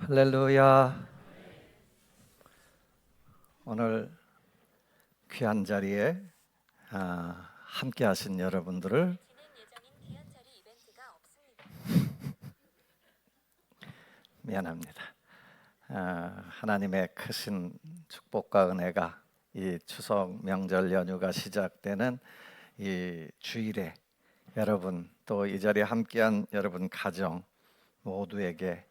할렐루야. 오늘 귀한 자리에 함께 하신 여러분들을 미안합니다. 하나님의 크신 축복과 은혜가 이 추석 명절 연휴가 시작되는 이 주일에 여러분, 또 이 자리에 함께한 여러분 가정 모두에게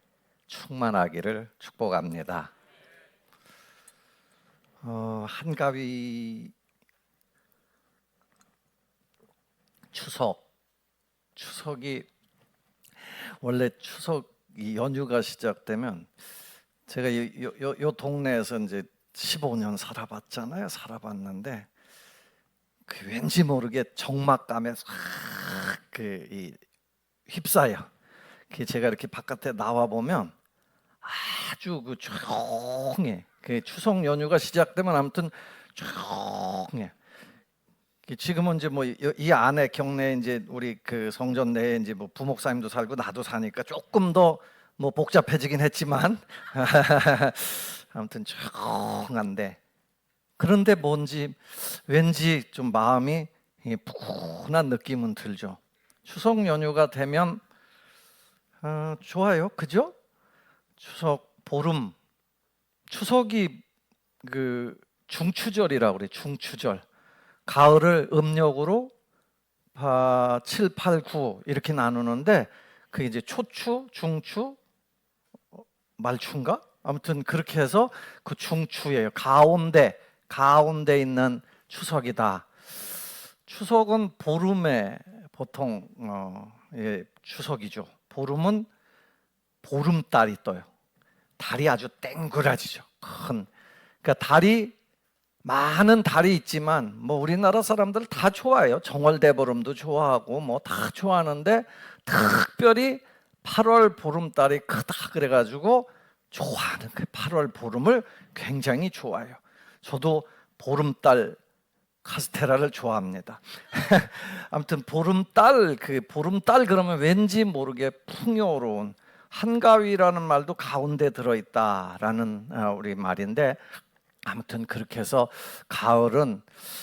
충만하기를 축복합니다. 한가위 추석이 원래 추석 이 연휴가 시작되면 제가 요 동네에서 이제 15년 살아봤는데 그 왠지 모르게 적막감에 휩싸여. 제가 이렇게 바깥에 나와 보면 아주 조용해. 추석 연휴가 시작되면 아무튼 조용해. 지금은 이제 뭐 이 안에 경내에 이제 우리 그 성전 내에 이제 뭐 부목사님도 살고 나도 사니까 조금 더 뭐 복잡해지긴 했지만 아무튼 조용한데, 그런데 왠지 좀 마음이 푸근한 느낌은 들죠. 추석 연휴가 되면 좋아요, 그죠? 추석 보름, 추석이 그 중추절이라고 그래. 중추절. 가을을 음력으로 7, 8, 9 이렇게 나누는데 그게 이제 초추, 중추, 말추인가? 아무튼 그렇게 해서 그 중추예요. 가운데 있는 추석이다. 추석은 보름에 보통 추석이죠. 보름은 보름달이 떠요. 달이 아주 땡그라지죠. 그러니까 많은 달이 있지만 뭐 우리나라 사람들 다 좋아해요. 정월대보름도 좋아하고 뭐 다 좋아하는데 특별히 8월 보름달이 크다 그래가지고 좋아하는 그 8월 보름을 굉장히 좋아해요. 저도 보름달 카스테라를 좋아합니다. 아무튼 보름달 그러면 왠지 모르게 풍요로운, 한가위라는 말도 가운데 들어있다라는 우리 말인데, 아무튼 그렇게 해서 가을은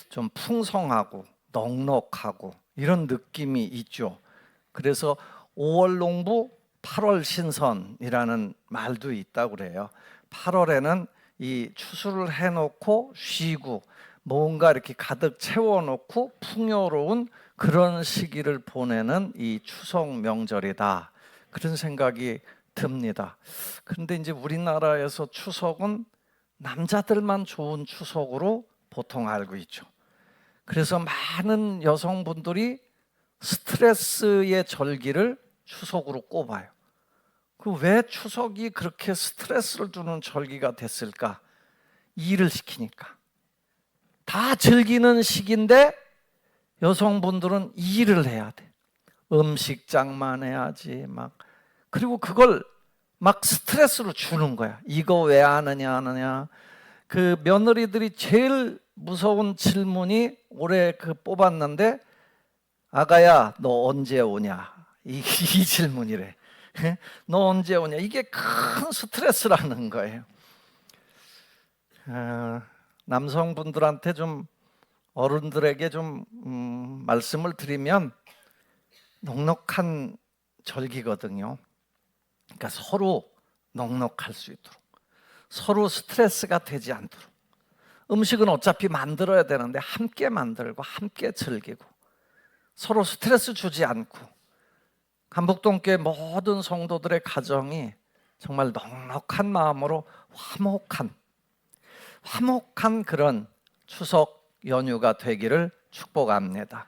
좀 풍성하고 넉넉하고 이런 느낌이 있죠. 그래서 5월 농부 8월 신선이라는 말도 있다고 그래요. 8월에는 이 추수를 해놓고 쉬고 뭔가 이렇게 가득 채워놓고 풍요로운 그런 시기를 보내는 이 추석 명절이다, 그런 생각이 듭니다. 그런데 이제 우리나라에서 추석은 남자들만 좋은 추석으로 보통 알고 있죠. 그래서 많은 여성분들이 스트레스의 절기를 추석으로 꼽아요. 왜 추석이 그렇게 스트레스를 주는 절기가 됐을까? 일을 시키니까. 다 즐기는 시기인데 여성분들은 일을 해야 돼. 음식장만 해야지 그리고 그걸 막 스트레스로 주는 거야. 이거 왜 안 하느냐. 그 며느리들이 제일 무서운 질문이 올해 뽑았는데, 아가야 너 언제 오냐, 이 질문이래. 너 언제 오냐. 이게 큰 스트레스라는 거예요. 남성분들한테 좀, 어른들에게 좀 말씀을 드리면, 넉넉한 절기거든요. 그러니까 서로 넉넉할 수 있도록, 서로 스트레스가 되지 않도록. 음식은 어차피 만들어야 되는데 함께 만들고 함께 즐기고 서로 스트레스 주지 않고, 감복동교회 모든 성도들의 가정이 정말 넉넉한 마음으로 화목한 그런 추석 연휴가 되기를 축복합니다.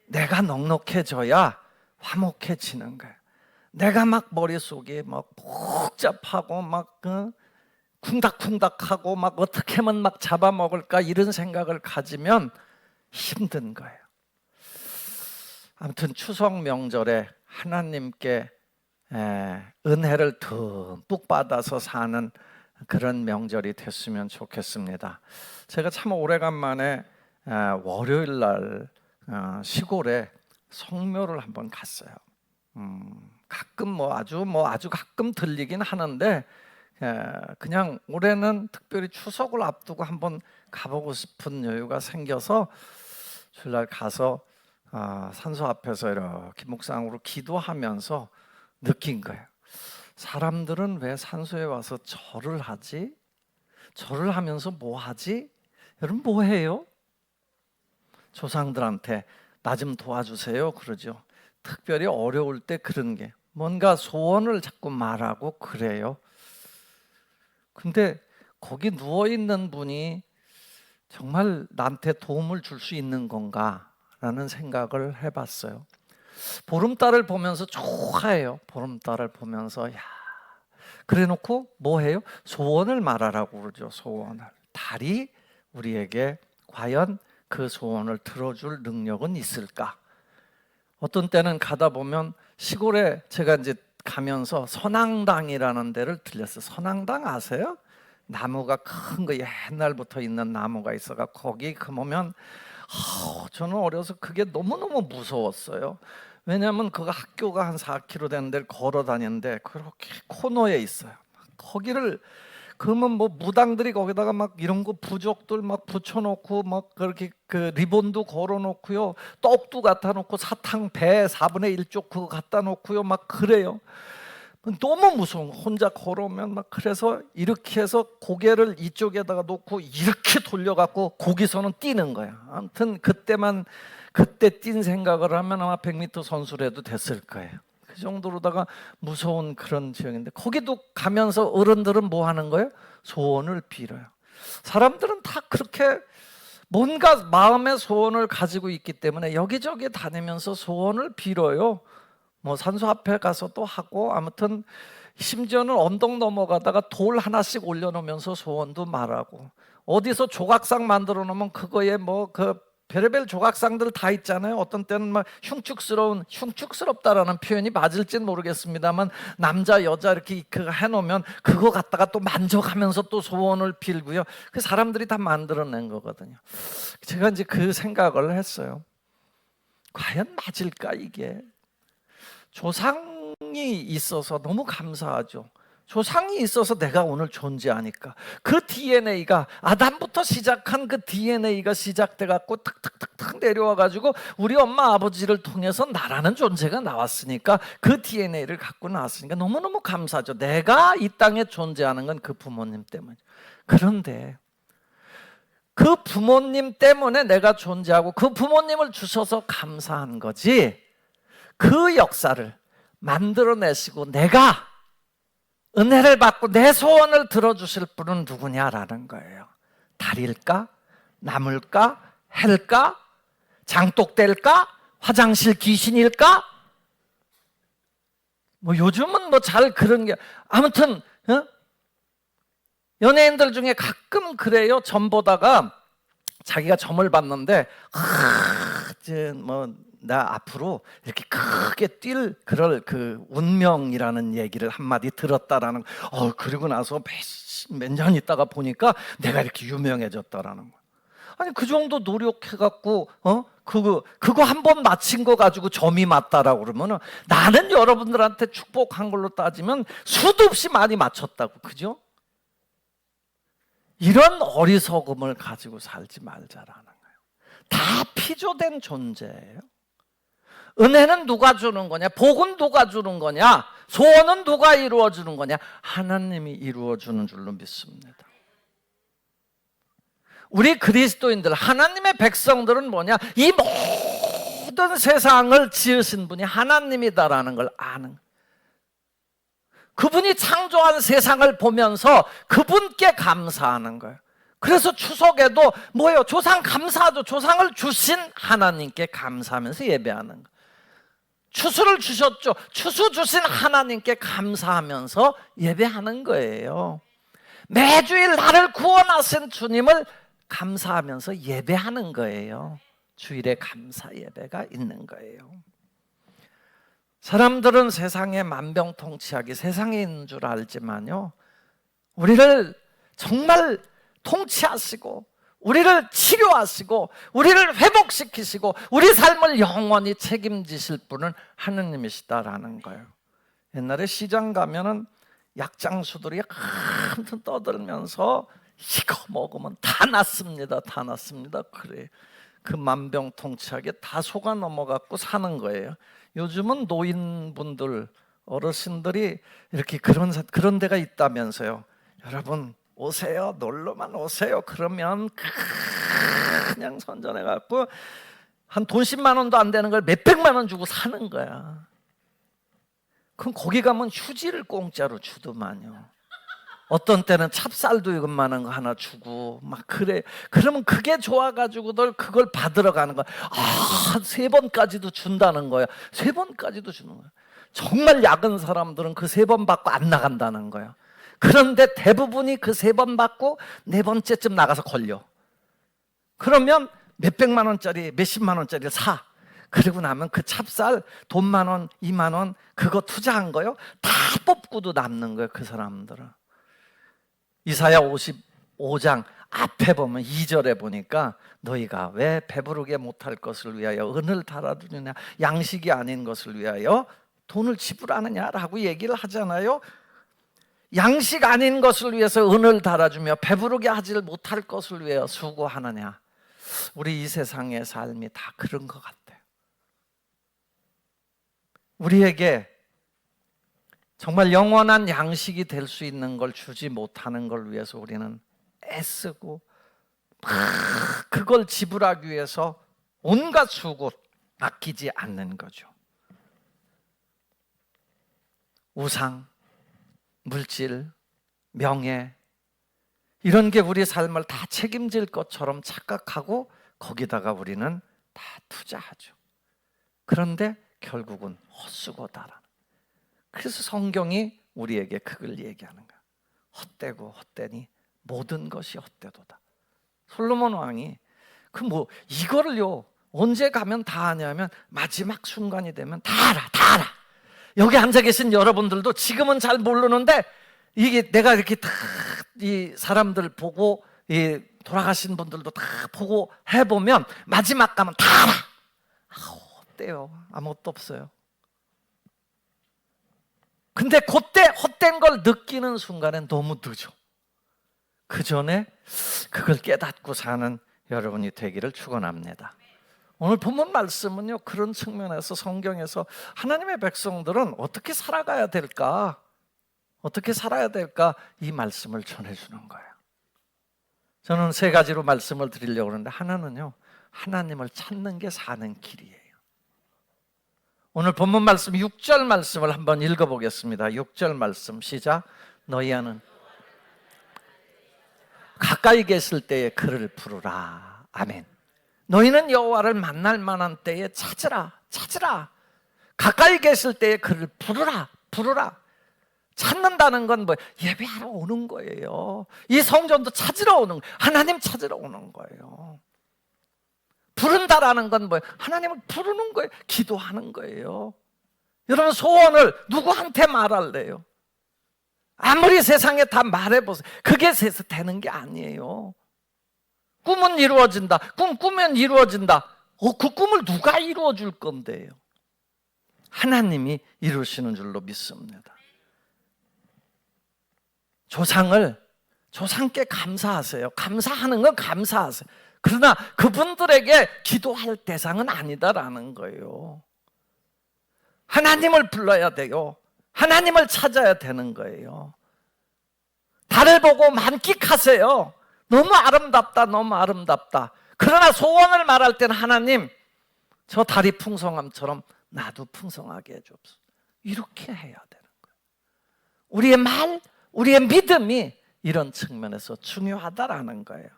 내가 넉넉해져야 화목해지는 거예요. 내가 머릿속이 복잡하고 쿵닥쿵닥하고 어떻게 하면 잡아먹을까 이런 생각을 가지면 힘든 거예요. 아무튼 추석 명절에 하나님께 은혜를 듬뿍 받아서 사는 그런 명절이 됐으면 좋겠습니다. 제가 참 오래간만에 월요일 날 시골에 성묘를 한번 갔어요. 가끔 아주 가끔 들리긴 하는데 그냥 올해는 특별히 추석을 앞두고 한번 가보고 싶은 여유가 생겨서 주일날 가서 산소 앞에서 이렇게 묵상으로 기도하면서 느낀 거예요. 사람들은 왜 산소에 와서 절을 하지? 절을 하면서 뭐 하지? 여러분 뭐 해요? 조상들한테 나 좀 도와주세요 그러죠. 특별히 어려울 때 그런 게 뭔가 소원을 자꾸 말하고 그래요. 근데 거기 누워있는 분이 정말 나한테 도움을 줄 수 있는 건가? 라는 생각을 해봤어요. 보름달을 보면서 좋아해요. 보름달을 보면서 그래 놓고 뭐 해요? 소원을 말하라고 그러죠. 소원을. 달이 우리에게 과연 그 소원을 들어줄 능력은 있을까? 어떤 때는 가다 보면 시골에 제가 이제 가면서 선앙당이라는 데를 들렸어요. 선앙당 아세요? 나무가 큰 거 옛날부터 있는 나무가 있어가 거기 보면 저는 어려서 그게 너무너무 무서웠어요. 왜냐하면 그 학교가 한 4km 되는 데를 걸어 다니는데 그렇게 코너에 있어요. 거기를 그러면 뭐 무당들이 거기다가 막 이런 거 부적들 막 붙여놓고 막 그렇게 그 리본도 걸어놓고요, 떡도 갖다 놓고 사탕 배 4분의 1쪽 그거 갖다 놓고요, 막 그래요. 너무 무서운 거. 혼자 걸어오면 막 그래서 이렇게 해서 고개를 이쪽에다가 놓고 이렇게 돌려갖고 거기서는 뛰는 거야. 아무튼 그때 뛴 생각을 하면 아마 100m 선수라도 됐을 거예요. 그 정도로다가 무서운 그런 지역인데 거기도 가면서 어른들은 뭐 하는 거예요? 소원을 빌어요. 사람들은 다 그렇게 뭔가 마음의 소원을 가지고 있기 때문에 여기저기 다니면서 소원을 빌어요. 뭐 산소 앞에 가서도 하고 아무튼 심지어는 언덕 넘어가다가 돌 하나씩 올려놓으면서 소원도 말하고 어디서 조각상 만들어 놓으면 그거에 뭐 그 별의별 조각상들 다 있잖아요. 어떤 때는 막 흉측스럽다라는 표현이 맞을지는 모르겠습니다만 남자 여자 이렇게 그 해놓으면 그거 갖다가 또 만져가면서 또 소원을 빌고요. 그 사람들이 다 만들어낸 거거든요. 제가 이제 그 생각을 했어요. 과연 맞을까 이게? 조상이 있어서 너무 감사하죠. 조상이 있어서 내가 오늘 존재하니까 그 DNA가 아담부터 시작한 그 DNA가 시작돼 갖고 탁탁탁탁 내려와 가지고 우리 엄마 아버지를 통해서 나라는 존재가 나왔으니까 그 DNA를 갖고 나왔으니까 너무너무 감사하죠. 내가 이 땅에 존재하는 건 그 부모님 때문이죠. 그런데 그 부모님 때문에 내가 존재하고 그 부모님을 주셔서 감사한 거지, 그 역사를 만들어내시고 내가 은혜를 받고 내 소원을 들어주실 분은 누구냐라는 거예요. 달일까? 나물까? 해일까? 장독대일까? 화장실 귀신일까? 뭐 요즘은 뭐 잘 그런 게 아무튼 연예인들 중에 가끔 그래요. 점 보다가 자기가 점을 봤는데 이제 뭐 나 앞으로 이렇게 크게 뛸 그럴 그 운명이라는 얘기를 한마디 들었다라는 거. 그리고 나서 몇 년 있다가 보니까 내가 이렇게 유명해졌다라는 거. 아니 그 정도 노력해갖고 그거 한 번 마친 거 가지고 점이 맞다라고 그러면은 나는 여러분들한테 축복한 걸로 따지면 수도 없이 많이 맞췄다고, 그죠? 이런 어리석음을 가지고 살지 말자라는 거예요. 다 피조된 존재예요. 은혜는 누가 주는 거냐? 복은 누가 주는 거냐? 소원은 누가 이루어 주는 거냐? 하나님이 이루어 주는 줄로 믿습니다. 우리 그리스도인들, 하나님의 백성들은 뭐냐? 이 모든 세상을 지으신 분이 하나님이다라는 걸 아는 거예요. 그분이 창조한 세상을 보면서 그분께 감사하는 거예요. 그래서 추석에도 뭐예요? 조상 감사하죠. 조상을 주신 하나님께 감사하면서 예배하는 거예요. 추수를 주셨죠. 추수 주신 하나님께 감사하면서 예배하는 거예요. 매주일 나를 구원하신 주님을 감사하면서 예배하는 거예요. 주일에 감사 예배가 있는 거예요. 사람들은 세상에 만병통치약이 세상에 있는 줄 알지만요, 우리를 정말 통치하시고 우리를 치료하시고 우리를 회복시키시고 우리 삶을 영원히 책임지실 분은 하느님이시다라는 거예요. 옛날에 시장 가면은 약장수들이 한참 떠들면서 이거 먹으면 다 낫습니다, 다 낫습니다. 그래, 그 만병통치약에 다 속아 넘어갖고 사는 거예요. 요즘은 노인분들, 어르신들이 이렇게 그런 데가 있다면서요. 여러분 오세요, 놀러만 오세요. 그러면 그냥 선전해갖고 한 돈 10만 원도 안 되는 걸 몇백만 원 주고 사는 거야. 그럼 거기 가면 휴지를 공짜로 주더만요. 어떤 때는 찹쌀도 이것만한 거 하나 주고 막 그래. 그러면 그게 좋아가지고들 그걸 받으러 가는 거야. 아, 3번까지도 준다는 거야. 3번까지도 주는 거야. 정말 약은 사람들은 그 3번 받고 안 나간다는 거야. 그런데 대부분이 그 3번 받고 4번째쯤 나가서 걸려. 그러면 몇백만 원짜리, 몇십만 원짜리를 사. 그리고 나면 그 찹쌀 돈 10,000원, 20,000원 그거 투자한 거요 다 뽑고도 남는 거예요. 그 사람들은. 이사야 55장 앞에 보면 2절에 보니까 너희가 왜 배부르게 못할 것을 위하여 은을 달아두느냐, 양식이 아닌 것을 위하여 돈을 지불하느냐라고 얘기를 하잖아요. 양식 아닌 것을 위해서 은을 달아주며 배부르게 하지를 못할 것을 위하여 수고하느냐. 우리 이 세상의 삶이 다 그런 것 같아요. 우리에게 정말 영원한 양식이 될 수 있는 걸 주지 못하는 걸 위해서 우리는 애쓰고 그걸 지불하기 위해서 온갖 수고 아끼지 않는 거죠. 우상, 물질, 명예 이런 게 우리 삶을 다 책임질 것처럼 착각하고 거기다가 우리는 다 투자하죠. 그런데 결국은 헛수고다라. 그래서 성경이 우리에게 그걸 얘기하는 거야. 헛되고 헛되니 모든 것이 헛되도다. 솔로몬 왕이 이거를요 언제 가면 다 하냐면 마지막 순간이 되면 다 알아. 여기 앉아 계신 여러분들도 지금은 잘 모르는데 이게 내가 이렇게 다 이 사람들 보고 이 돌아가신 분들도 다 보고 해보면 마지막 가면 다 알아. 어때요? 아무것도 없어요. 근데 그때 헛된 걸 느끼는 순간엔 너무 늦어. 그 전에 그걸 깨닫고 사는 여러분이 되기를 축원합니다. 오늘 본문 말씀은요 그런 측면에서 성경에서 하나님의 백성들은 어떻게 살아가야 될까? 어떻게 살아야 될까? 이 말씀을 전해주는 거예요. 저는 3가지로 말씀을 드리려고 하는데 하나는요 하나님을 찾는 게 사는 길이에요. 오늘 본문 말씀 6절 말씀을 한번 읽어보겠습니다. 6절 말씀 시작. 너희는 가까이 계실 때에 그를 부르라. 아멘. 너희는 여호와를 만날 만한 때에 찾으라. 가까이 계실 때에 그를 부르라. 찾는다는 건 뭐예요? 예배하러 오는 거예요. 이 성전도 찾으러 오는 거예요. 하나님 찾으러 오는 거예요. 부른다라는 건 뭐예요? 하나님을 부르는 거예요. 기도하는 거예요. 여러분 소원을 누구한테 말할래요? 아무리 세상에 다 말해보세요. 그게 되는 게 아니에요. 꿈은 이루어진다. 꾸면 이루어진다. 그 꿈을 누가 이루어줄 건데요? 하나님이 이루시는 줄로 믿습니다. 조상께 감사하세요. 감사하는 건 감사하세요. 그러나 그분들에게 기도할 대상은 아니다라는 거예요. 하나님을 불러야 돼요. 하나님을 찾아야 되는 거예요. 달을 보고 만끽하세요. 너무 아름답다. 그러나 소원을 말할 때는 하나님 저 달이 풍성함처럼 나도 풍성하게 해주옵소서. 이렇게 해야 되는 거예요. 우리의 말, 우리의 믿음이 이런 측면에서 중요하다라는 거예요.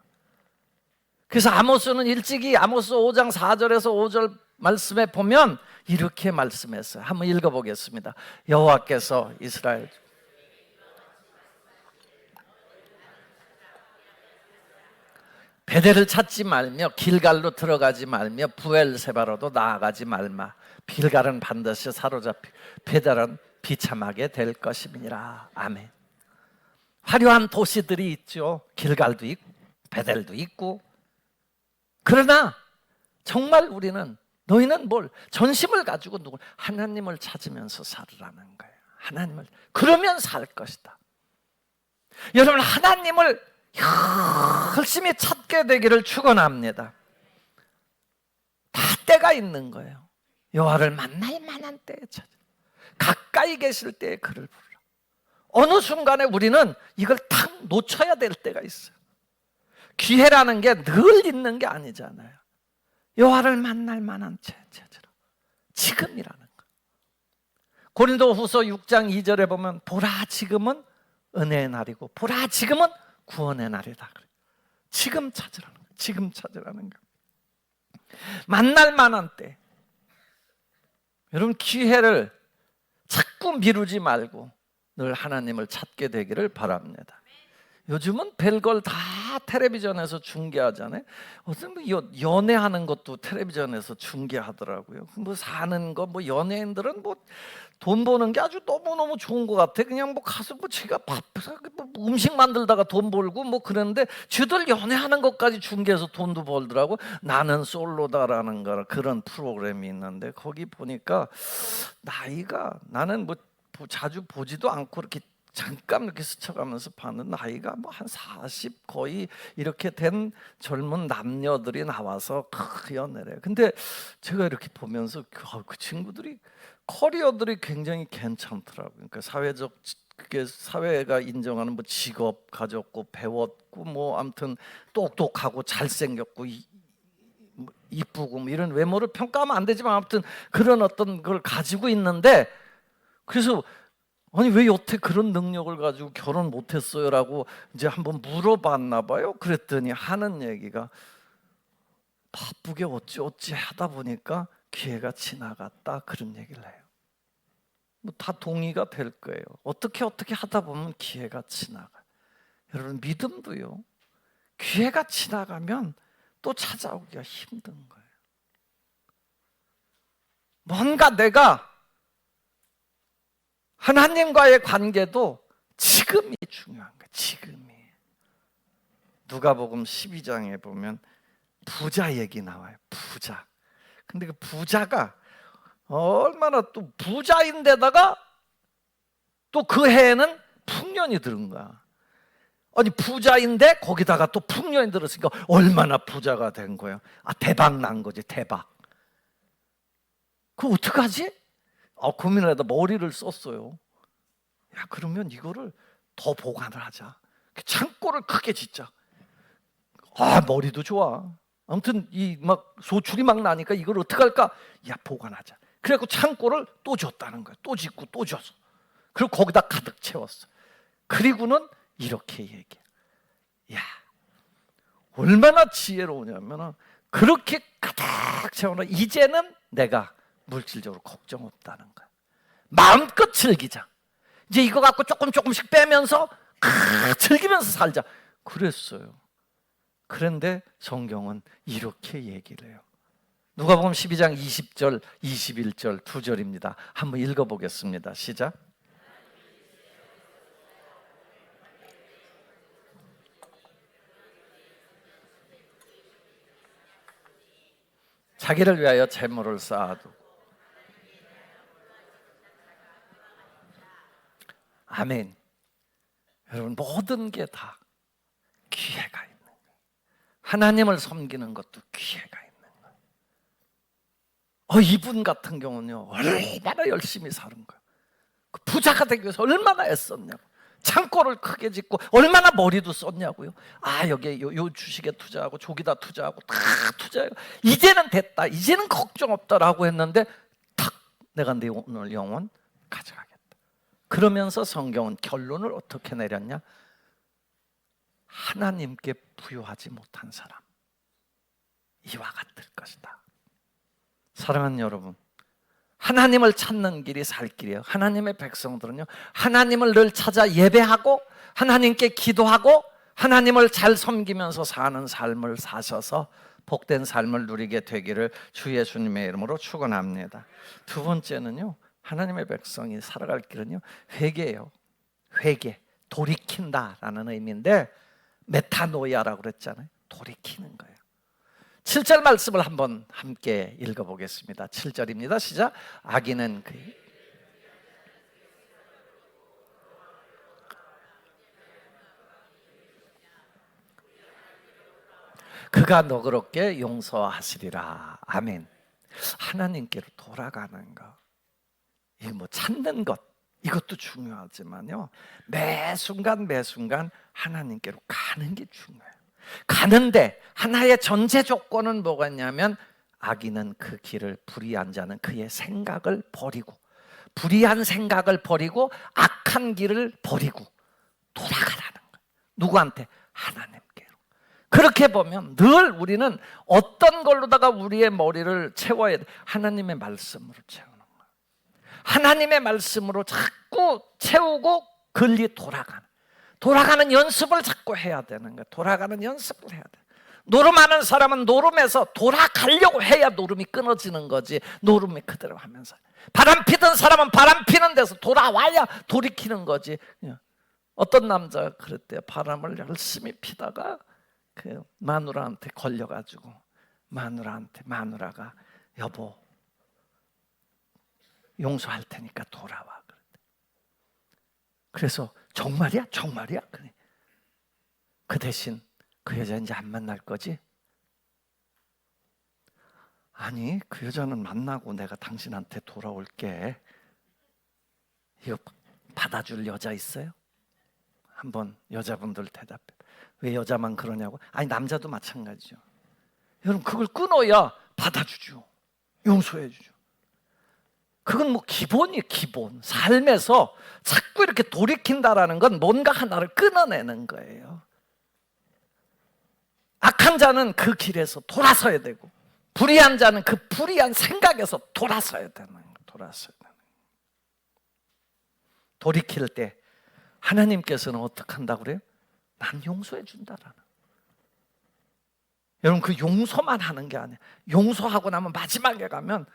그래서 아모스는 일찍이 아모스 5장 4절에서 5절 말씀에 보면 이렇게 말씀했어요. 한번 읽어보겠습니다. 여호와께서 이스라엘 베델을 찾지 말며 길갈로 들어가지 말며 부엘세바로도 나아가지 말마. 길갈은 반드시 사로잡히고 베델은 비참하게 될 것임이니라. 아멘. 화려한 도시들이 있죠. 길갈도 있고 베델도 있고. 그러나 정말 우리는 너희는 뭘 전심을 가지고 하나님을 찾으면서 살으라는 거예요. 하나님을. 그러면 살 것이다. 여러분, 하나님을 열심히 찾게 되기를 축원합니다. 다 때가 있는 거예요. 여호와를 만날 만한 때에 찾아, 가까이 계실 때에 그를 부르라. 어느 순간에 우리는 이걸 탁 놓쳐야 될 때가 있어요. 기회라는 게 늘 있는 게 아니잖아요. 여호와를 만날 만한 때에 찾으라. 지금이라는 거. 고린도후서 6장 2절에 보면 보라 지금은 은혜의 날이고 보라 지금은 구원의 날이다. 지금 찾으라는 거예요. 지금 찾으라는 거예요. 만날 만한 때. 여러분, 기회를 자꾸 미루지 말고 늘 하나님을 찾게 되기를 바랍니다. 요즘은 별걸 다 텔레비전에서 중계하잖아요. 어떤 연애하는 것도 텔레비전에서 중계하더라고요. 뭐 사는 거, 뭐 연예인들은 뭐 돈 버는 게 아주 너무너무 좋은 것 같아. 그냥 뭐 가서 뭐 제가 뭐 음식 만들다가 돈 벌고 뭐 그런데 쥐들 연애하는 것까지 중계해서 돈도 벌더라고. 나는 솔로다라는 거, 그런 프로그램이 있는데 거기 보니까 나이가, 나는 뭐 자주 보지도 않고 이렇게 잠깐 이렇게 스쳐가면서 봤는 나이가 뭐 한 40 거의 이렇게 된 젊은 남녀들이 나와서 그 연애를 해요. 근데 제가 이렇게 보면서 그 친구들이 커리어들이 굉장히 괜찮더라고요. 그러니까 사회적, 그게 사회가 인정하는 뭐 직업 가졌고 배웠고 뭐 아무튼 똑똑하고 잘생겼고 이쁘고 뭐 이런 외모를 평가하면 안 되지만 아무튼 그런 어떤 걸 가지고 있는데, 그래서 아니 왜 여태 그런 능력을 가지고 결혼 못했어요? 라고 이제 한번 물어봤나 봐요. 그랬더니 하는 얘기가 바쁘게 어찌 하다 보니까 기회가 지나갔다, 그런 얘기를 해요. 뭐 다 동의가 될 거예요. 어떻게 하다 보면 기회가 지나가. 여러분, 믿음도요, 기회가 지나가면 또 찾아오기가 힘든 거예요. 뭔가 내가 하나님과의 관계도 지금이 중요한 거예요. 지금이. 누가복음 12장에 보면 부자 얘기 나와요. 부자. 근데 그 부자가 얼마나 또 부자인데다가 또 그 해에는 풍년이 들은 거야. 아니 부자인데 거기다가 또 풍년이 들었으니까 얼마나 부자가 된 거야. 아, 대박 난 거지, 대박. 그거 어떡하지? 고민을 하다 머리를 썼어요. 야, 그러면 이거를 더 보관을 하자. 창고를 크게 짓자. 머리도 좋아. 아무튼 이 막 소출이 막 나니까 이걸 어떡할까? 야, 보관하자. 그래갖고 창고를 또 줬다는 거야. 또 짓고 또 줬어. 그리고 거기다 가득 채웠어. 그리고는 이렇게 얘기해. 야, 얼마나 지혜로우냐면 그렇게 가득 채워놔. 이제는 내가 물질적으로 걱정 없다는 거야. 마음껏 즐기자. 이제 이거 갖고 조금씩 빼면서 즐기면서 살자. 그랬어요. 그런데 성경은 이렇게 얘기를 해요. 누가복음 12장 20절, 21절 두 절입니다. 한번 읽어보겠습니다. 시작. 자기를 위하여 재물을 쌓아두고. 아멘. 여러분, 모든 게 다 기회가 있는 거예요. 하나님을 섬기는 것도 기회가 있는 거예요. 이분 같은 경우는요, 얼마나 열심히 사는 거예요. 부자가 되기 위해서 얼마나 애썼냐고. 창고를 크게 짓고 얼마나 머리도 썼냐고요. 여기 요 주식에 투자하고 저기다 투자하고 다 투자해요. 이제는 됐다, 이제는 걱정 없다라고 했는데 탁, 내가 내 오늘 영혼 가져가겠다. 그러면서 성경은 결론을 어떻게 내렸냐? 하나님께 부요하지 못한 사람 이와 같을 것이다. 사랑하는 여러분, 하나님을 찾는 길이 살 길이에요. 하나님의 백성들은요, 하나님을 늘 찾아 예배하고 하나님께 기도하고 하나님을 잘 섬기면서 사는 삶을 사셔서 복된 삶을 누리게 되기를 주 예수님의 이름으로 축원합니다. 두 번째는요, 하나님의 백성이 살아갈 길은요, 회개예요. 회개, 돌이킨다라는 의미인데 메타노이아라고 그랬잖아요. 돌이키는 거예요. 7절 말씀을 한번 함께 읽어보겠습니다. 7절입니다. 시작. 악인은 그가 너그럽게 용서하시리라. 아멘. 하나님께로 돌아가는 것, 이거 뭐 찾는 것, 이것도 중요하지만요, 매 순간 매 순간 하나님께로 가는 게 중요해요. 가는데 하나의 전제 조건은 뭐가 있냐면, 악인은 그 길을, 불의한 자는 그의 생각을 버리고, 불의한 생각을 버리고 악한 길을 버리고 돌아가라는 거예요. 누구한테? 하나님께로. 그렇게 보면 늘 우리는 어떤 걸로다가 우리의 머리를 채워야 돼? 하나님의 말씀으로 채우는 거예요. 하나님의 말씀으로 자꾸 채우고 글리 돌아가는 연습을 자꾸 해야 되는 거예요. 돌아가는 연습을 해야 돼. 노름하는 사람은 노름에서 돌아가려고 해야 노름이 끊어지는 거지, 노름이 그대로 하면서. 바람 피던 사람은 바람 피는 데서 돌아와야 돌이키는 거지. 어떤 남자가 그랬대요. 바람을 열심히 피다가 그 마누라한테 걸려가지고, 마누라가 여보 용서할 테니까 돌아와. 그래서 정말이야? 그래. 그 대신 그 여자 이제 안 만날 거지? 아니, 그 여자는 만나고 내가 당신한테 돌아올게. 이거 받아줄 여자 있어요? 한번 여자분들 대답해. 왜 여자만 그러냐고? 아니, 남자도 마찬가지죠. 여러분, 그걸 끊어야 받아주죠. 용서해주죠. 그건 뭐 기본이에요, 기본. 삶에서 자꾸 이렇게 돌이킨다라는 건 뭔가 하나를 끊어내는 거예요. 악한 자는 그 길에서 돌아서야 되고, 불의한 자는 그 불의한 생각에서 돌아서야 되는 거예요. 돌이킬 때 하나님께서는 어떻게 한다고 그래요? 난 용서해 준다라는. 여러분, 그 용서만 하는 게 아니에요. 용서하고 나면 마지막에 가면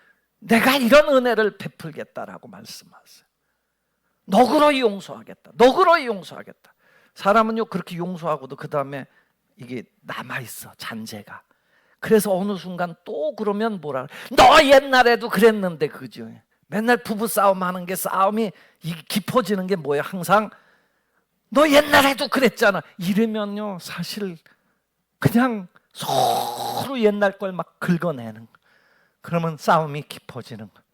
내가 이런 은혜를 베풀겠다라고 말씀하세요. 너그러이 용서하겠다. 사람은요, 그렇게 용서하고도 그 다음에 이게 남아있어, 잔재가. 그래서 어느 순간 또 그러면 뭐라 그래? 너 옛날에도 그랬는데, 그죠? 맨날 부부싸움 하는 게, 싸움이 깊어지는 게 뭐예요? 항상 너 옛날에도 그랬잖아. 이러면요, 사실 그냥 서로 옛날 걸 막 긁어내는 거예요. 그러면 싸움이 깊어지는 거예요.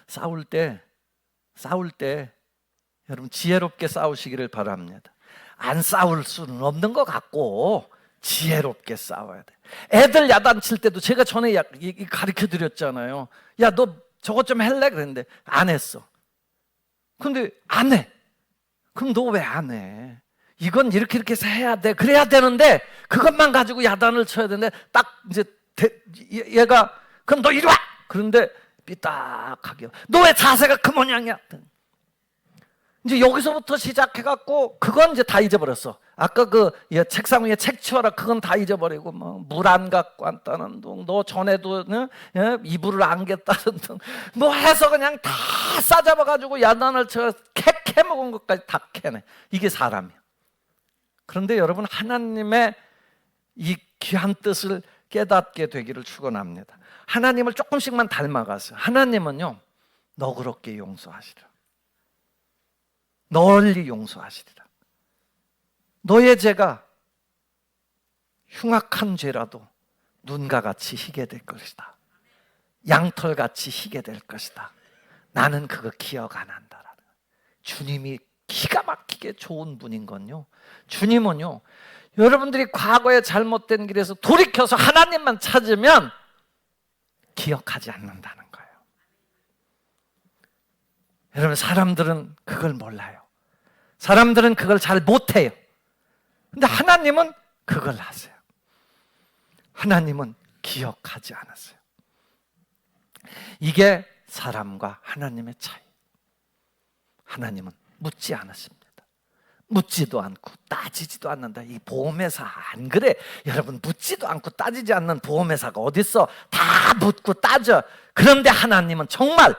싸울 때 여러분, 지혜롭게 싸우시기를 바랍니다. 안 싸울 수는 없는 것 같고 지혜롭게 싸워야 돼. 애들 야단칠 때도 제가 전에 가르쳐 드렸잖아요. 야, 너 저것 좀 할래? 그랬는데 안 했어. 근데 안 해. 그럼 너 왜 안 해? 이건 이렇게 해서 해야 돼. 그래야 되는데 그것만 가지고 야단을 쳐야 되는데, 딱 이제 얘가 그럼 너 이리 와! 그런데 삐딱하게, 너 왜 자세가 그 모양이야? 이제 여기서부터 시작해갖고 그건 이제 다 잊어버렸어. 아까 그 책상 위에 책 치워라, 그건 다 잊어버리고, 뭐 물 안 갖고 왔다는 둥, 너 전에도 이불을 안 겠다는 둥, 뭐 해서 그냥 다 싸잡아가지고 야단을 쳐 캐먹은 것까지 다 캐네. 이게 사람이야. 그런데 여러분, 하나님의 이 귀한 뜻을 깨닫게 되기를 축원합니다. 하나님을 조금씩만 닮아가세요. 하나님은요, 너그럽게 용서하시라. 널리 용서하시리라. 너의 죄가 흉악한 죄라도 눈과 같이 희게 될 것이다. 양털같이 희게 될 것이다. 나는 그거 기억 안 한다라는. 주님이 기가 막히게 좋은 분인 건요, 주님은요, 여러분들이 과거에 잘못된 길에서 돌이켜서 하나님만 찾으면 기억하지 않는다는 거예요. 여러분, 사람들은 그걸 몰라요. 사람들은 그걸 잘 못해요. 근데 하나님은 그걸 하세요. 하나님은 기억하지 않았어요. 이게 사람과 하나님의 차이. 하나님은 묻지 않으십니다. 묻지도 않고 따지지도 않는다. 이 보험회사 안 그래? 여러분, 묻지도 않고 따지지 않는 보험회사가 어딨어? 다 묻고 따져. 그런데 하나님은 정말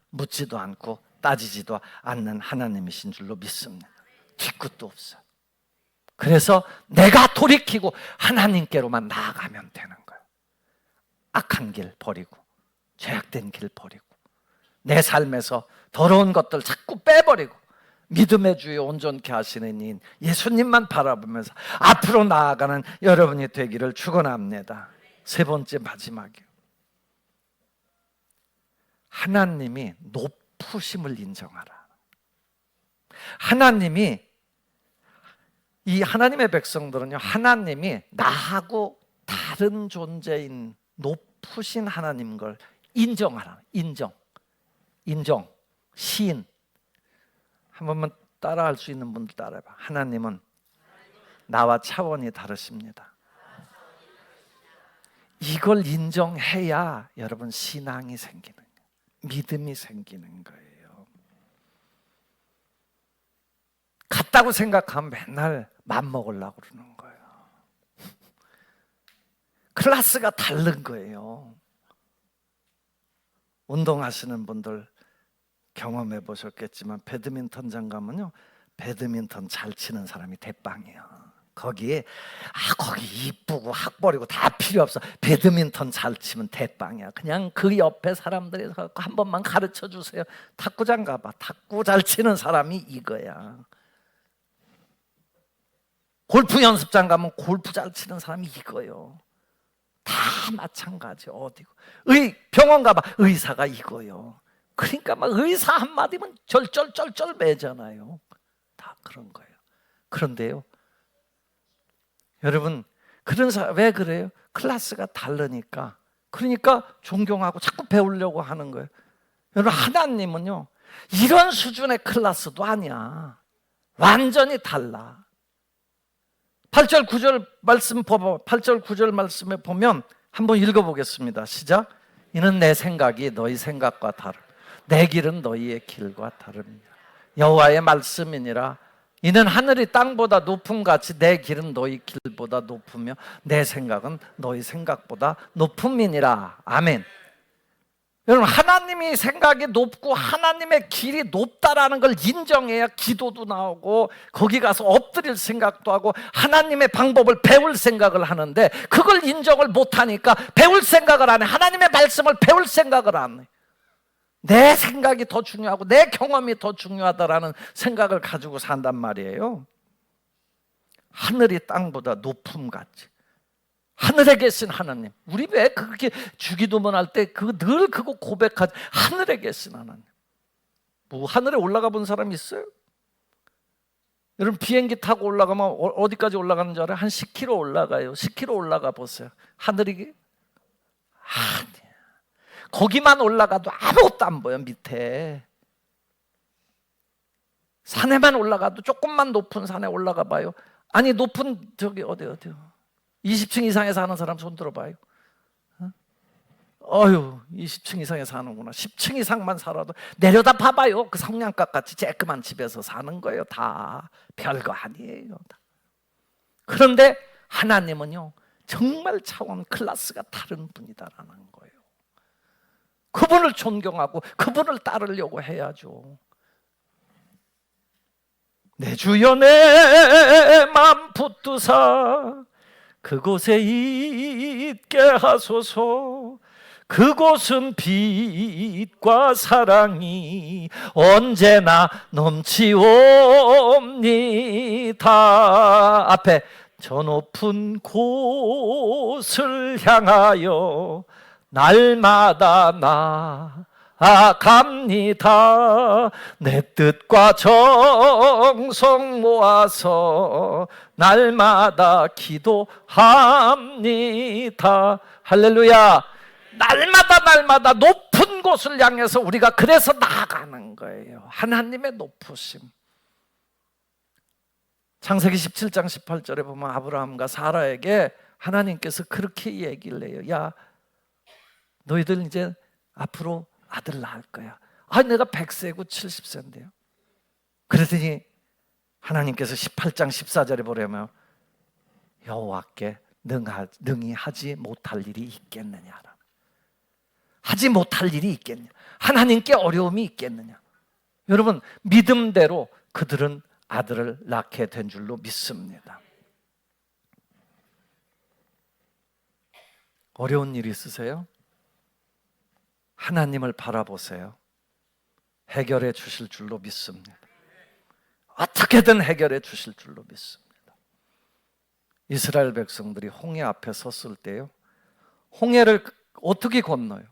묻지도 않고 따지지도 않는 하나님이신 줄로 믿습니다. 뒤끝도 없어요. 그래서 내가 돌이키고 하나님께로만 나아가면 되는 거예요. 악한 길 버리고, 죄악된 길 버리고, 내 삶에서 더러운 것들 자꾸 빼버리고, 믿음의 주에 온전케 하시는 이인 예수님만 바라보면서 앞으로 나아가는 여러분이 되기를 축원합니다. 세 번째, 마지막이요. 하나님이 높으심을 인정하라. 하나님이, 이 하나님의 백성들은요, 하나님이 나하고 다른 존재인 높으신 하나님 걸 인정하라. 인정, 시인. 한 번만 따라할 수 있는 분들 따라해봐. 하나님은 나와 차원이 다르십니다. 이걸 인정해야 여러분 신앙이 생기는 거예요. 믿음이 생기는 거예요. 같다고 생각하면 맨날 맘먹으려고 그러는 거예요. 클래스가 다른 거예요. 운동하시는 분들 경험해 보셨겠지만 배드민턴장 가면요, 배드민턴 잘 치는 사람이 대빵이에요. 거기 이쁘고 학벌이고 다 필요 없어. 배드민턴 잘 치면 대빵이야. 그냥 그 옆에 사람들이 한 번만 가르쳐 주세요. 탁구장 가봐. 탁구 잘 치는 사람이 이거야. 골프 연습장 가면 골프 잘 치는 사람이 이거요. 다 마찬가지. 어디고 병원 가봐. 의사가 이거요. 그러니까 막 의사 한마디면 절절절절 매잖아요. 다 그런 거예요. 그런데요, 여러분, 왜 그래요? 클래스가 다르니까. 그러니까 존경하고 자꾸 배우려고 하는 거예요. 여러분, 하나님은요, 이런 수준의 클래스도 아니야. 완전히 달라. 8절 9절 말씀 봐봐. 8절 9절 말씀에 보면 한번 읽어보겠습니다. 시작. 이는 내 생각이 너희 생각과 다르, 내 길은 너희의 길과 다릅니다. 여호와의 말씀이니라. 이는 하늘이 땅보다 높음 같이 내 길은 너희 길보다 높으며 내 생각은 너희 생각보다 높음이니라. 아멘. 여러분, 하나님이 생각이 높고 하나님의 길이 높다라는 걸 인정해야 기도도 나오고 거기 가서 엎드릴 생각도 하고 하나님의 방법을 배울 생각을 하는데, 그걸 인정을 못하니까 배울 생각을 안 해. 하나님의 말씀을 배울 생각을 안 해. 내 생각이 더 중요하고 내 경험이 더 중요하다라는 생각을 가지고 산단 말이에요. 하늘이 땅보다 높음 같이. 하늘에 계신 하나님. 우리 왜 그렇게 주기도문 할 때 늘 그거 고백하지? 하늘에 계신 하나님. 뭐 하늘에 올라가 본 사람 있어요? 여러분, 비행기 타고 올라가면 어디까지 올라가는 줄 알아요? 한 10km 올라가요. 10km 올라가 보세요. 하늘이 아니야. 거기만 올라가도 아무것도 안 보여. 밑에 산에만 올라가도, 조금만 높은 산에 올라가 봐요. 아니, 높은 저기 어디요? 20층 이상에 사는 사람 손 들어봐요. 어휴, 20층 이상에 사는구나. 10층 이상만 살아도 내려다 봐봐요. 그 성냥갑 같이 쬐끄만 집에서 사는 거예요. 다 별거 아니에요. 다. 그런데 하나님은요, 정말 차원 클래스가 다른 분이다라는 거예요. 그분을 존경하고 그분을 따르려고 해야죠. 내 주여 내 맘 붙드사 그곳에 있게 하소서. 그곳은 빛과 사랑이 언제나 넘치옵니다. 앞에 저 높은 곳을 향하여 날마다 나아갑니다. 내 뜻과 정성 모아서 날마다 기도합니다. 할렐루야. 날마다 높은 곳을 향해서 우리가 그래서 나아가는 거예요. 하나님의 높으심. 창세기 17장 18절에 보면 아브라함과 사라에게 하나님께서 그렇게 얘기를 해요. 야, 너희들 이제 앞으로 아들 낳을 거야. 내가 100세고 70세인데요. 그랬더니 하나님께서 18장 14절에 보려면 여호와께 능히 하지 못할 일이 있겠느냐. 하지 못할 일이 있겠냐. 하나님께 어려움이 있겠느냐. 여러분, 믿음대로 그들은 아들을 낳게 된 줄로 믿습니다. 어려운 일 있으세요? 하나님을 바라보세요. 해결해 주실 줄로 믿습니다. 어떻게든 해결해 주실 줄로 믿습니다. 이스라엘 백성들이 홍해 앞에 섰을 때요, 홍해를 어떻게 건너요?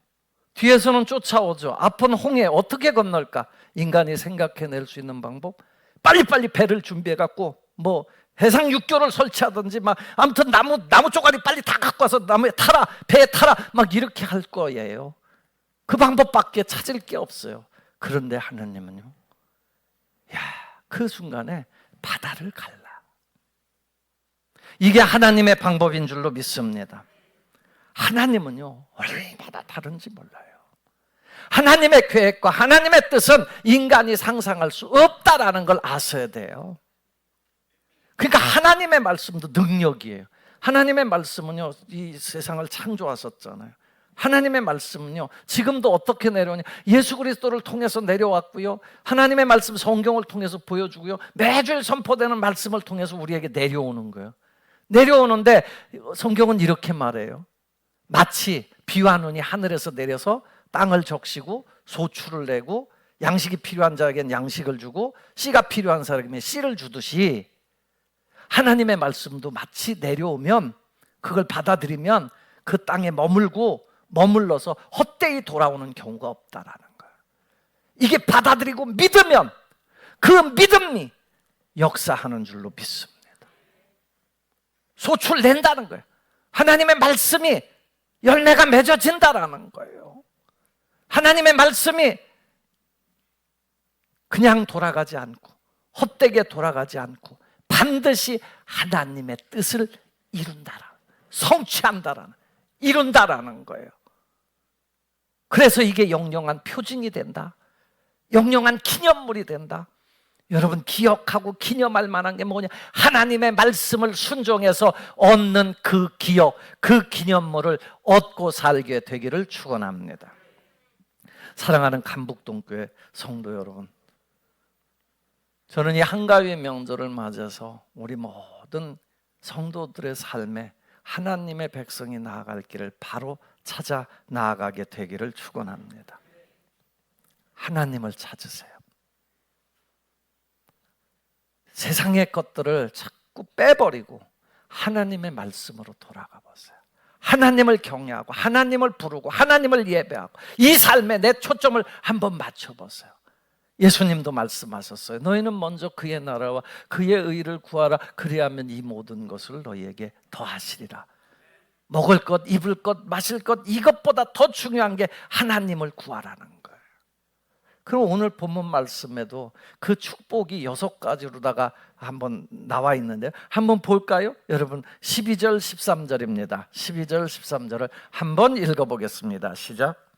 뒤에서는 쫓아오죠. 앞은 홍해 어떻게 건널까? 인간이 생각해낼 수 있는 방법, 빨리빨리 배를 준비해갖고 뭐 해상 육교를 설치하든지 막 아무튼 나무 쪼가리 빨리 다 갖고 와서 나무에 타라, 배에 타라, 막 이렇게 할 거예요. 그 방법밖에 찾을 게 없어요. 그런데 하나님은요, 그 순간에 바다를 갈라. 이게 하나님의 방법인 줄로 믿습니다. 하나님은요, 얼마나 다른지 몰라요. 하나님의 계획과 하나님의 뜻은 인간이 상상할 수 없다라는 걸 아셔야 돼요. 그러니까 하나님의 말씀도 능력이에요. 하나님의 말씀은요, 이 세상을 창조하셨잖아요. 하나님의 말씀은요, 지금도 어떻게 내려오냐, 예수 그리스도를 통해서 내려왔고요, 하나님의 말씀 성경을 통해서 보여주고요, 매주일 선포되는 말씀을 통해서 우리에게 내려오는 거예요. 내려오는데 성경은 이렇게 말해요. 마치 비와 눈이 하늘에서 내려서 땅을 적시고 소출을 내고 양식이 필요한 자에겐 양식을 주고 씨가 필요한 사람에게 씨를 주듯이, 하나님의 말씀도 마치 내려오면 그걸 받아들이면 그 땅에 머물러서 헛되이 돌아오는 경우가 없다라는 거예요. 이게 받아들이고 믿으면 그 믿음이 역사하는 줄로 믿습니다. 소출낸다는 거예요. 하나님의 말씀이 열매가 맺어진다라는 거예요. 하나님의 말씀이 그냥 돌아가지 않고 헛되게 돌아가지 않고 반드시 하나님의 뜻을 이룬다라, 성취한다라는, 이룬다라는 거예요. 그래서 이게 영영한 표징이 된다, 영영한 기념물이 된다. 여러분, 기억하고 기념할 만한 게 뭐냐? 하나님의 말씀을 순종해서 얻는 그 기억, 그 기념물을 얻고 살게 되기를 축원합니다. 사랑하는 간북동교회 성도 여러분, 저는 이 한가위 명절을 맞아서 우리 모든 성도들의 삶에 하나님의 백성이 나아갈 길을 바로 찾아 나아가게 되기를 축원합니다. 하나님을 찾으세요. 세상의 것들을 자꾸 빼버리고 하나님의 말씀으로 돌아가 보세요. 하나님을 경외하고 하나님을 부르고 하나님을 예배하고 이 삶에 내 초점을 한번 맞춰보세요. 예수님도 말씀하셨어요. 너희는 먼저 그의 나라와 그의 의를 구하라. 그리하면 이 모든 것을 너희에게 더하시리라. 먹을 것, 입을 것, 마실 것, 이것보다 더 중요한 게 하나님을 구하라는 거예요. 그럼 오늘 본문 말씀에도 그 축복이 6가지로다가 한번 나와 있는데요, 한번 볼까요? 여러분, 12절 13절입니다 12절 13절을 한번 읽어보겠습니다. 시작.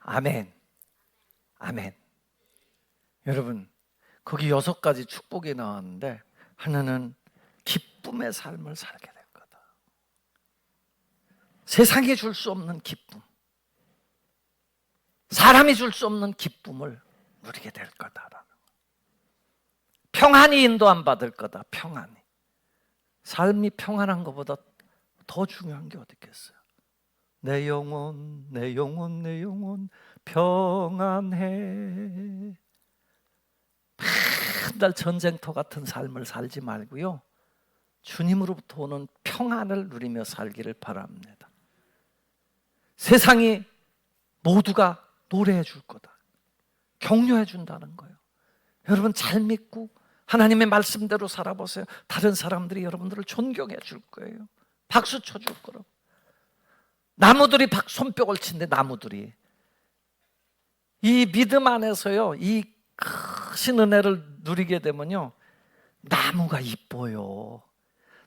아멘. 아멘. 여러분, 거기 6가지 축복이 나왔는데 하나는 기쁨의 삶을 살게 될 거다. 세상이 줄 수 없는 기쁨, 사람이 줄 수 없는 기쁨을 누리게 될 거다. 평안히 인도함 받을 거다. 평안히. 삶이 평안한 것보다 더 중요한 게 어디 있겠어요? 내 영혼, 내 영혼, 내 영혼 평안해. 맨날 전쟁터 같은 삶을 살지 말고요, 주님으로부터 오는 평안을 누리며 살기를 바랍니다. 세상이 모두가 노래해 줄 거다, 격려해 준다는 거예요. 여러분, 잘 믿고 하나님의 말씀대로 살아보세요. 다른 사람들이 여러분들을 존경해 줄 거예요. 박수 쳐줄 거라고. 나무들이 손뼉을 친데, 나무들이 이 믿음 안에서요, 이 크신 은혜를 누리게 되면요, 나무가 이뻐요.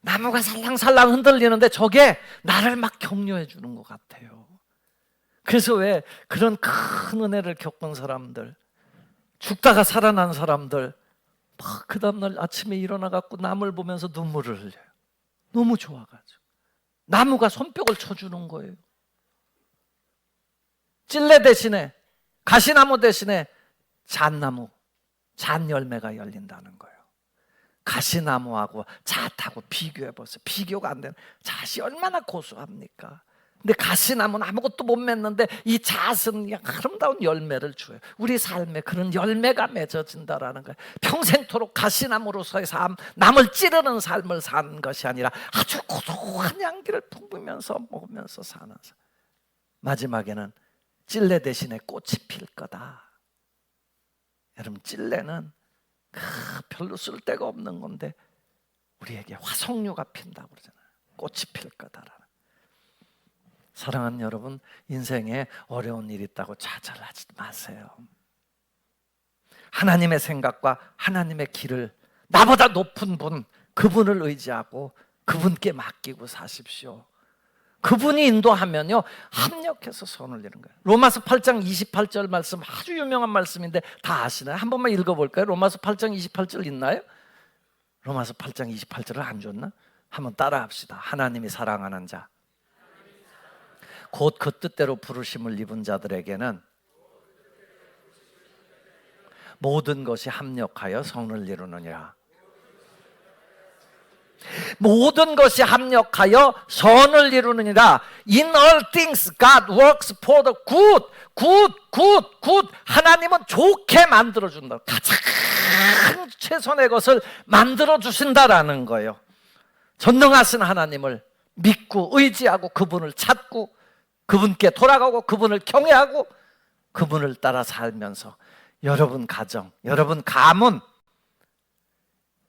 나무가 살랑살랑 흔들리는데 저게 나를 막 격려해 주는 것 같아요. 그래서 왜 그런 큰 은혜를 겪은 사람들, 죽다가 살아난 사람들 막 그 다음날 아침에 일어나 갖고 남을 보면서 눈물을 흘려요. 너무 좋아가지고. 나무가 손뼉을 쳐주는 거예요. 찔레 대신에, 가시나무 대신에 잣나무, 잣열매가 열린다는 거예요. 가시나무하고 잣하고 비교해 보세요. 비교가 안 되는, 잣이 얼마나 고소합니까? 근데 가시나무는 아무것도 못 맺는데 이 잣은 아름다운 열매를 줘요. 우리 삶에 그런 열매가 맺어진다라는 거예요. 평생토록 가시나무로서의 삶, 남을 찌르는 삶을 사는 것이 아니라 아주 고소한 향기를 품으면서 먹으면서 사는 삶. 마지막에는 찔레 대신에 꽃이 필 거다. 여러분, 찔레는 별로 쓸데가 없는 건데 우리에게 화석류가 핀다고 그러잖아요. 꽃이 필 거다라는. 사랑하는 여러분, 인생에 어려운 일이 있다고 좌절하지 마세요. 하나님의 생각과 하나님의 길을, 나보다 높은 분, 그분을 의지하고 그분께 맡기고 사십시오. 그분이 인도하면요, 합력해서 선을 이루는 거예요. 로마서 8장 28절 말씀, 아주 유명한 말씀인데 다 아시나요? 한 번만 읽어볼까요? 로마서 8장 28절 있나요? 로마서 8장 28절을 안 줬나? 한번 따라 합시다. 하나님이 사랑하는 자, 곧 그 뜻대로 부르심을 입은 자들에게는 모든 것이 합력하여 선을 이루느니라. 모든 것이 합력하여 선을 이루느니라. In all things God works for the good. good. 하나님은 좋게 만들어준다. 가장 최선의 것을 만들어주신다라는 거예요. 전능하신 하나님을 믿고 의지하고 그분을 찾고 그분께 돌아가고 그분을 경외하고 그분을 따라 살면서 여러분 가정, 여러분 가문,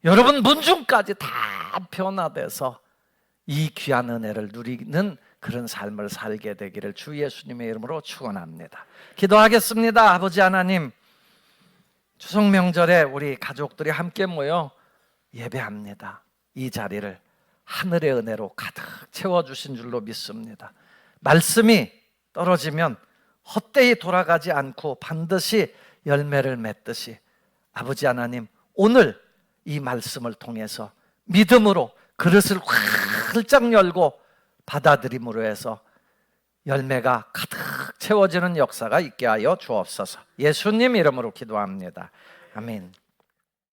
여러분 문중까지 다 변화돼서 이 귀한 은혜를 누리는 그런 삶을 살게 되기를 주 예수님의 이름으로 축원합니다. 기도하겠습니다. 아버지 하나님, 추석 명절에 우리 가족들이 함께 모여 예배합니다. 이 자리를 하늘의 은혜로 가득 채워주신 줄로 믿습니다. 말씀이 떨어지면 헛되이 돌아가지 않고 반드시 열매를 맺듯이 아버지 하나님, 오늘 이 말씀을 통해서 믿음으로 그릇을 활짝 열고 받아들임으로 해서 열매가 가득 채워지는 역사가 있게 하여 주옵소서. 예수님 이름으로 기도합니다. 아멘.